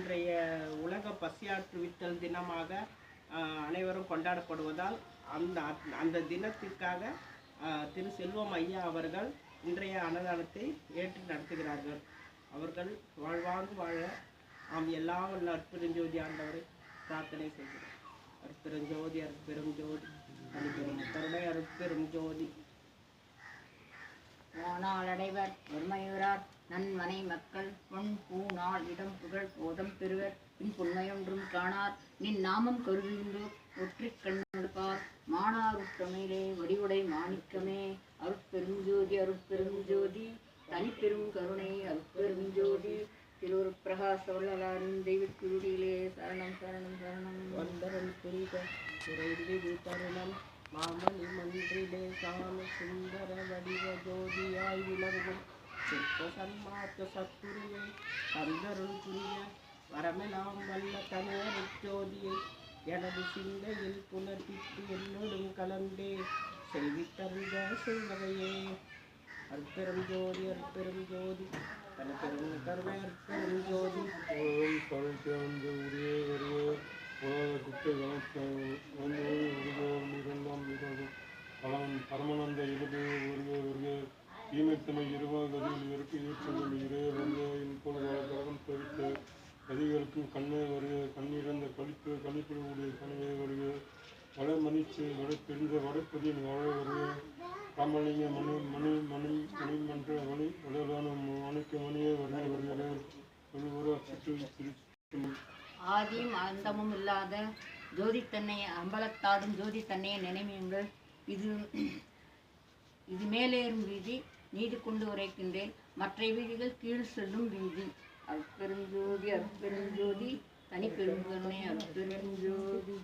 இன்றைய உலக பசியாற்றுவித்தல் தினமாக அனைவரும் கொண்டாடப்படுவதால் அந்த அந்த தினத்திற்காக திரு செல்வம் ஐயா அவர்கள் இன்றைய அன்னதானத்தை ஏற்று நடத்துகிறார்கள். அவர்கள் வாழ்வாங்கு வாழ நாம் எல்லாம் வல்ல அற்பெருஞ்சோதி ஆண்டவரை பிரார்த்தனை செய்கிறோம். அற்பெருஞ்சோதி அற்பெரும் ஜோதி அன்பெரும் கருணை அற்பெரும் ஜோதி. போனால் அடைவர் ஒருமையுறார் நன்மனை மக்கள் பொன் பூநாள் இடம் புகழ் போதம் பெறுவர் பின் புண்மையொன்றும் காணார் நின் நாமம் கருதுகின்றோர் ஒற்றிக் கண்ணெடுப்பார் மானார் உற்றமையிலே வடிவுடை மாணிக்கமே அருட்பெருஞ்சோதி அருட்பெருஞ்சோதி தனிப்பெரும் கருணை அருட்பெருஞ்சோதி திருவரு பிரகாச வள்ளலாரின் தெய்வத்திருடியிலே சரணம் சரணம் சரணம். வந்தரல் புரித குறைந்து தருணம் மாமணி மன்றிலே சாம சுந்தர வடிவ ஜோதியாய் விளங்கும் சிற்ப சன்மார்க்க சத்துருவை தந்தருள் புரிய வரமெல்லாம் வல்ல தனியருட்ஜோதியை எனது சிந்தையில் புனர்பித்து என்னோடும் கலந்தே செல்வித்தருக செய்வகையே. அற்பெரும் ஜோதி அற்பெரும் ஜோதி தனிப்பெரும் கருணை அற்பெரும் ஜோதி. பரமானந்த இழுபே ஒருவே ஒருவே ஈமத்தமை இருவாகதில் இருக்கு ஈர்ச்சொல்லும் இரே வருக இன்பொழு கழகம் தவித்த கதிகளுக்கு கண்ணே வருக கண்ணிறந்த கழிப்பு கணிப்பிடக்கூடிய கனவே வருக வட மணிச்சு வட தெரிந்த வடப்பதியின் வாழ வருக காமலிங்க மணி மணி மணி மணிமன்ற மணி வளரான மணிக்கு மணியே வருக வருகிறேன் ஒரு சுற்று. ஆதியும் அந்தமும் இல்லாத ஜோதி தன்னை அம்பலத்தாடும் ஜோதி தன்னையை நினைவுங்கள். இது மேலேறும் வீதி நீதி கொண்டு உரைக்கின்றேன் மற்ற வீதிகள் கீழ் செல்லும் வீதி. அற்பெருஞ்சோதி அற்பெருஞ்சோதி தனிப்பெருங்கருணை அற்பெருஞ்சோதி.